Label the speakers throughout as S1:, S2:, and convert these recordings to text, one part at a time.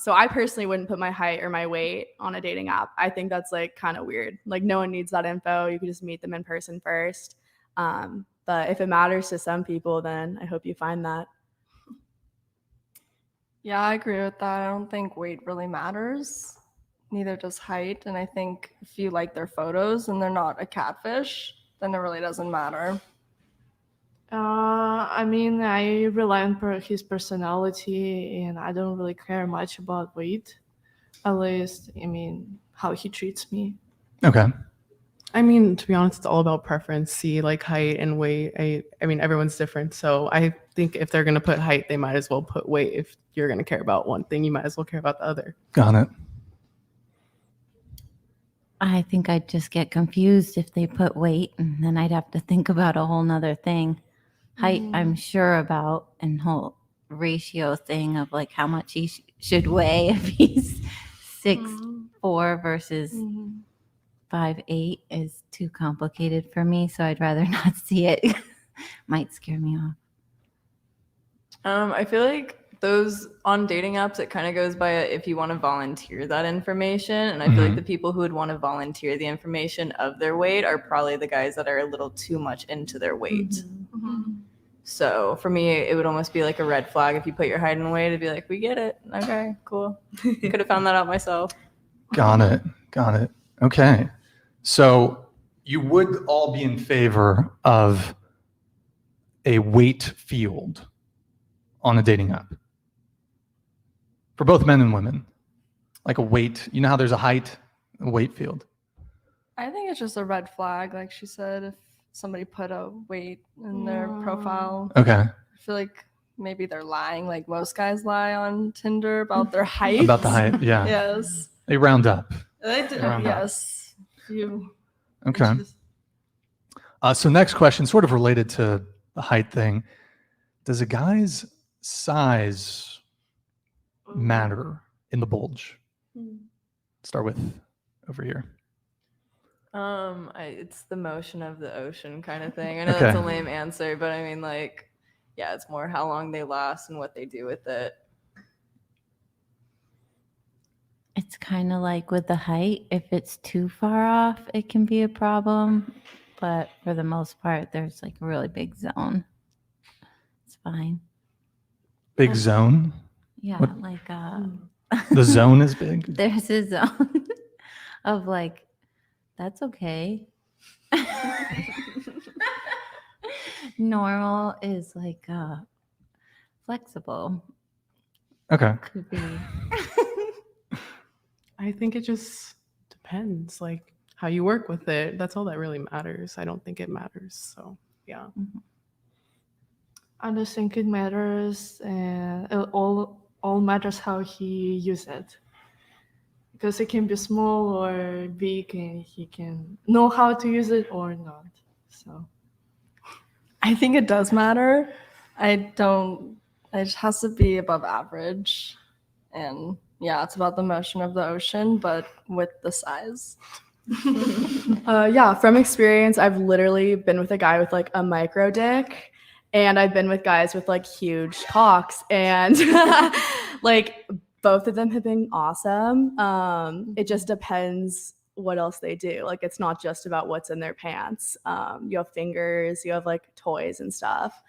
S1: So I personally wouldn't put my height or my weight on a dating app. I think that's like kind of weird. Like no one needs that info. You can just meet them in person first. But if it matters to some people, then I hope you find that.
S2: Yeah, I agree with that. I don't think weight really matters. Neither does height. And I think if you like their photos and they're not a catfish, then it really doesn't matter.
S3: I mean, I rely on his personality, and I don't really care much about weight. At least, I mean, how he treats me.
S4: Okay.
S5: I mean, to be honest, it's all about preference. See, like height and weight. I mean, everyone's different. So I think if they're going to put height, they might as well put weight. If you're going to care about one thing, you might as well care about the other.
S4: Got it.
S6: I think I'd just get confused if they put weight, and then I'd have to think about a whole nother thing. Height, I'm sure about, and whole ratio thing of like how much he should weigh if he's 6'4" versus 5'8" is too complicated for me, so I'd rather not see it. Might scare me off.
S7: I feel like those on dating apps, it kind of goes by if you want to volunteer that information. And I feel like the people who would want to volunteer the information of their weight are probably the guys that are a little too much into their weight. So for me, it would almost be like a red flag if you put your height and weight. It'd be like, we get it. Okay, cool. Could have found that out myself.
S4: Got it. Okay. So you would all be in favor of a weight field on a dating app for both men and women, like a weight. You know how there's a height, a weight field.
S2: I think it's just a red flag, like she said, if somebody put a weight in their profile.
S4: Okay.
S2: I feel like maybe they're lying, like most guys lie on Tinder about their height.
S4: About the height, yeah.
S2: Yes.
S4: They round up.
S2: They do. Yes.
S4: Okay. So next question, sort of related to the height thing. Does a guy's size matter in the bulge? Start with over here.
S7: It's the motion of the ocean kind of thing. I know
S4: Okay.
S7: that's a lame answer, but I mean, like, yeah, it's more how long they last and what they do with it.
S6: It's kind of like with the height. If it's too far off, it can be a problem. But for the most part, there's like a really big zone. It's fine.
S4: Big zone?
S6: Yeah,
S4: What?
S6: like
S4: The zone is big?
S6: there's a zone of like, that's okay. Normal is like flexible.
S4: Okay.
S6: Could be.
S5: I think it just depends, like how you work with it. That's all that really matters. I don't think it matters. So yeah.
S3: I don't think it matters, and it all matters how he uses it. Because it can be small or big, and he can know how to use it or not. So
S2: I think it does matter. It just has to be above average. And yeah, it's about the motion of the ocean, but with the size.
S1: Yeah, from experience, I've literally been with a guy with like a micro dick, and I've been with guys with like huge cocks, and like both of them have been awesome. It just depends what else they do. Like it's not just about what's in their pants. You have fingers, you have like toys and stuff.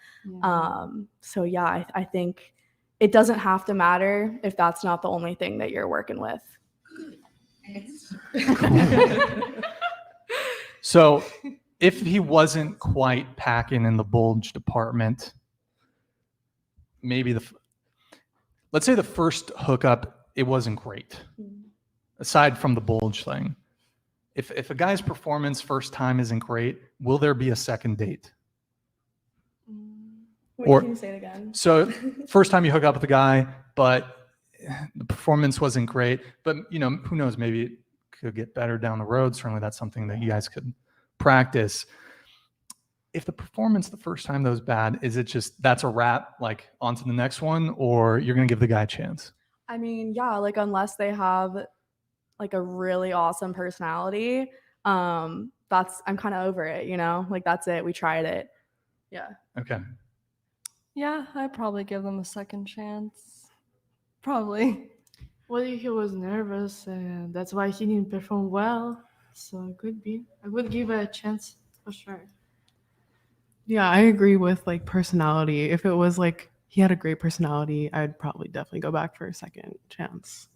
S1: So yeah, I think it doesn't have to matter if that's not the only thing that you're working with.
S4: So if he wasn't quite packing in the bulge department, maybe let's say the first hookup, it wasn't great. Aside from the bulge thing. If a guy's performance first time isn't great, will there be a second date?
S1: Wait, can you say it again?
S4: So first time you hook up with a guy, but the performance wasn't great, but you know, who knows, maybe it could get better down the road. Certainly that's something that you guys could practice. If the performance the first time though is bad, is it just that's a wrap, like on to the next one, or you're gonna give the guy a chance?
S1: I mean, yeah, like unless they have like a really awesome personality, I'm kind of over it, you know? Like that's it. We tried it. Yeah.
S4: Okay.
S2: Yeah, I'd probably give them a second chance. Probably.
S3: What if he was nervous and that's why he didn't perform well? So it could be. I would give it a chance for sure.
S5: Yeah, I agree with like personality. If it was like he had a great personality, I'd probably definitely go back for a second chance.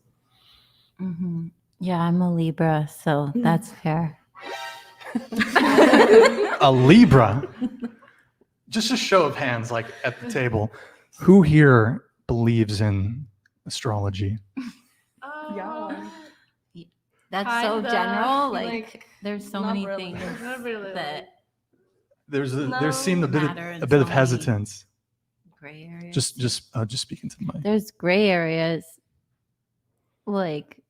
S6: Hmm. Yeah, I'm a Libra, so that's fair.
S4: A Libra. Just a show of hands, like at the table. Who here believes in astrology?
S3: Yeah.
S6: That's so
S2: Kinda,
S6: general.
S2: like,
S6: Like, there's so
S2: not
S6: many
S2: really.
S6: things
S3: Not really.
S6: that
S4: There seemed a bit
S6: Matter in
S4: of, a bit
S6: so
S4: of
S6: many
S4: hesitance.
S6: gray areas.
S4: Just speaking to the mic.
S6: There's gray areas, like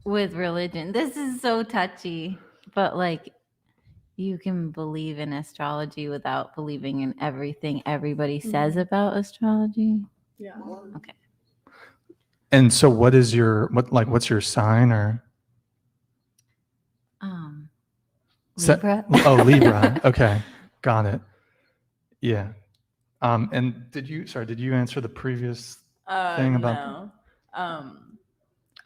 S6: with religion. This is so touchy, but like you can believe in astrology without believing in everything everybody says about astrology.
S1: Yeah.
S6: Okay.
S4: And so, what's your sign or? Se-
S6: Libra.
S4: Oh, Libra. Okay, got it. Yeah. And did you answer the previous thing about?
S7: No.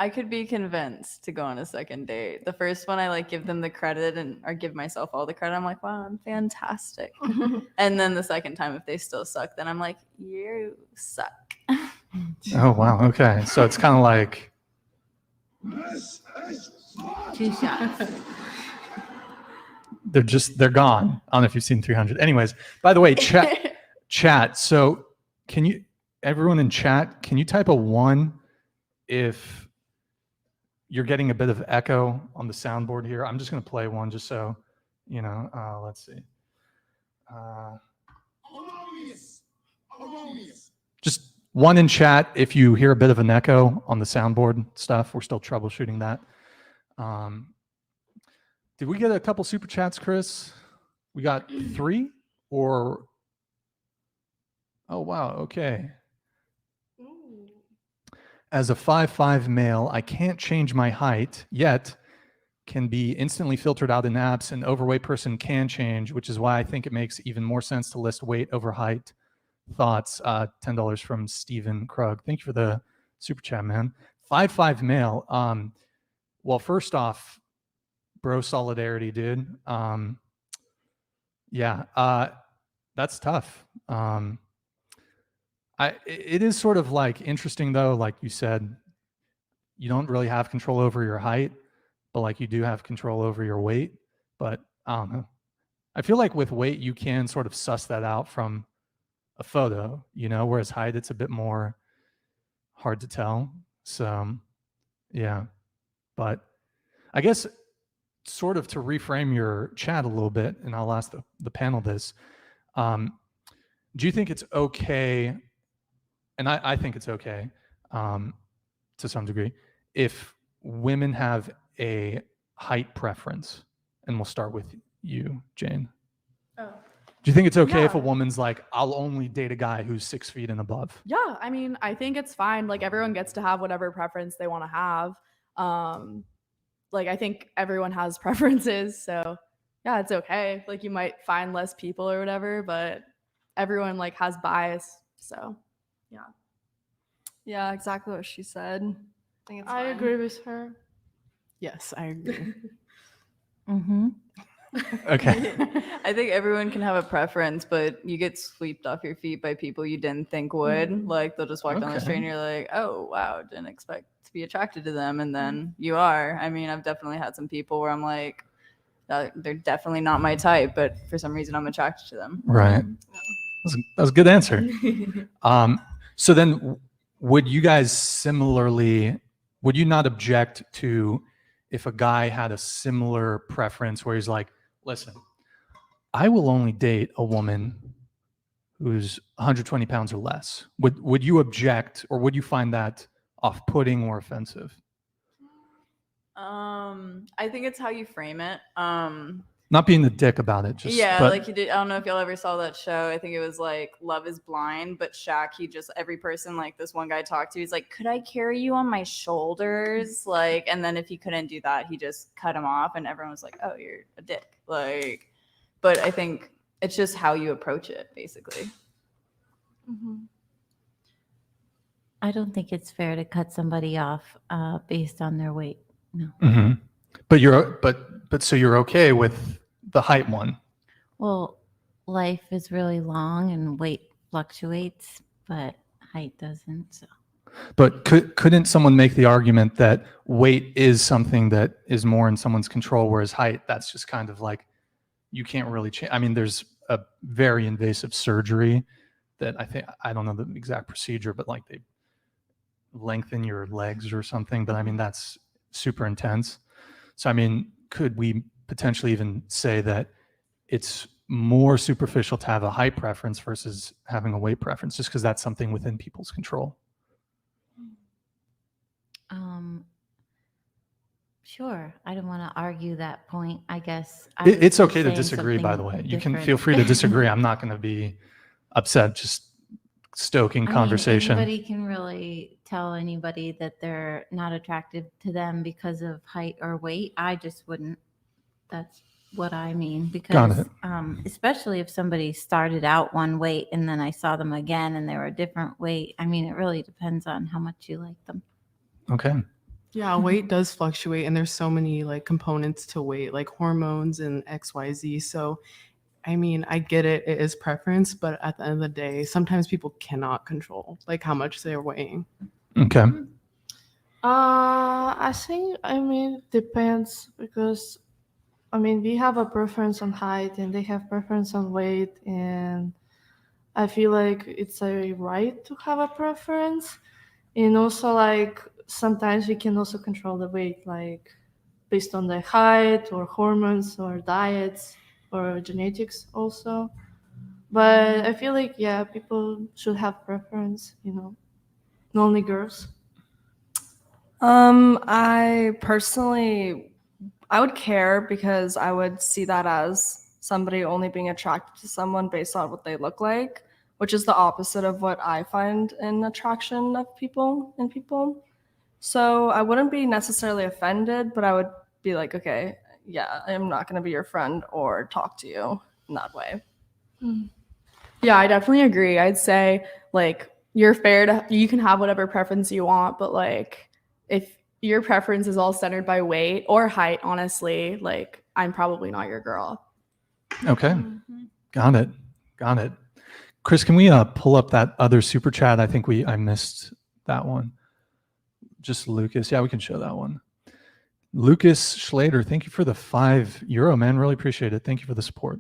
S7: I could be convinced to go on a second date. The first one, I like give them the credit or give myself all the credit. I'm like, wow, I'm fantastic. And then the second time, if they still suck, then I'm like, you suck.
S4: Oh wow. Okay. So it's kind of like
S6: 2 shots.
S4: they're gone. I don't know if you've seen 300. Anyways, by the way, chat. So everyone in chat, can you type a 1 if you're getting a bit of echo on the soundboard here? I'm just going to play one just so, let's see. Just 1 in chat if you hear a bit of an echo on the soundboard stuff. We're still troubleshooting that. Did we get a couple super chats, Chris? We got 3 or? Oh, wow. Okay. As a 5'5" male, I can't change my height, yet can be instantly filtered out in apps. An overweight person can change, which is why I think it makes even more sense to list weight over height. Thoughts? $10 from Stephen Krug. Thank you for the super chat, man. 5'5" male. Well, first off, bro solidarity, dude. That's tough. It is sort of like interesting though, like you said, you don't really have control over your height, but like you do have control over your weight. But I don't know. I feel like with weight, you can sort of suss that out from a photo, whereas height, it's a bit more hard to tell. So yeah, but I guess sort of to reframe your chat a little bit, and I'll ask the panel this. Do you think it's okay, and I think it's okay to some degree, if women have a height preference? And we'll start with you, Jane.
S1: Oh.
S4: Do you think it's okay if a
S1: Yeah.
S4: woman's like, I'll only date a guy who's 6 feet and above?
S1: Yeah, I mean, I think it's fine. Like everyone gets to have whatever preference they want to have. Like I think everyone has preferences, so yeah, it's okay. Like you might find less people or whatever, but everyone like has bias. So yeah.
S2: Yeah, exactly what she said. I think it's
S3: I
S2: fine.
S3: agree with her.
S5: Yes, I agree.
S6: Mm-hmm.
S4: Okay.
S7: I think everyone can have a preference, but you get swept off your feet by people you didn't think would. Like they'll just walk down the street and
S4: Okay.
S7: you're like, oh wow, didn't expect to be attracted to them, and then you are. I mean, I've definitely had some people where I'm like, they're definitely not my type, but for some reason I'm attracted to them.
S4: Right. That was a good answer. So then would you guys would you not object to if a guy had a similar preference where he's like, listen, I will only date a woman who's 120 pounds or less? Would you object, or would you find that off-putting or offensive?
S7: I think it's how you frame it.
S4: Not being the dick about it, just
S7: Yeah,
S4: but,
S7: like you did. I don't know if y'all ever saw that show. I think it was like Love is Blind, but Shaq, every person, like this one guy talked to, he's like, could I carry you on my shoulders? Like, and then if he couldn't do that, he just cut him off, and everyone was like, oh, you're a dick. Like, but I think it's just how you approach it, basically.
S6: I don't think it's fair to cut somebody off based on their weight. No.
S4: Hmm. But so you're okay with the height one?
S6: Well, life is really long and weight fluctuates, but height doesn't. So.
S4: But couldn't someone make the argument that weight is something that is more in someone's control, whereas height, that's just kind of like, you can't really change. I mean, there's a very invasive surgery that I don't know the exact procedure, but like they lengthen your legs or something. But I mean, that's super intense. So, I mean, could we potentially even say that it's more superficial to have a height preference versus having a weight preference, just because that's something within people's control?
S6: Sure. I don't want to argue that point. I guess
S4: It's okay to disagree, by the way. You can feel free to disagree. I'm not going to be upset, just stoking conversation.
S6: Anybody can really tell anybody that they're not attractive to them because of height or weight. I just wouldn't. That's what I mean. Because especially if somebody started out one weight and then I saw them again and they were a different weight. I mean, it really depends on how much you like them.
S4: Okay.
S5: Yeah, weight does fluctuate, and there's so many like components to weight, like hormones and XYZ. So, I mean, I get it; it is preference, but at the end of the day, sometimes people cannot control like how much they're weighing.
S4: Okay.
S3: I think, depends because, we have a preference on height and they have preference on weight, and I feel like it's a right to have a preference. And also, like, sometimes we can also control the weight, like, based on the height or hormones or diets or genetics also. But I feel like, yeah, people should have preference, not only girls.
S2: I personally, I would care because I would see that as somebody only being attracted to someone based on what they look like, which is the opposite of what I find in attraction of people in people. So I wouldn't be necessarily offended, but I would be like, okay, yeah, I'm not going to be your friend or talk to you in that way.
S1: Yeah, I definitely agree. I'd say like you can have whatever preference you want, but like if your preference is all centered by weight or height, honestly, like I'm probably not your girl.
S4: Okay. Got it. Chris, can we pull up that other super chat? I think I missed that one. Just Lucas. Yeah, we can show that one. Lucas Schlater, thank you for the €5, man. Really appreciate it. Thank you for the support.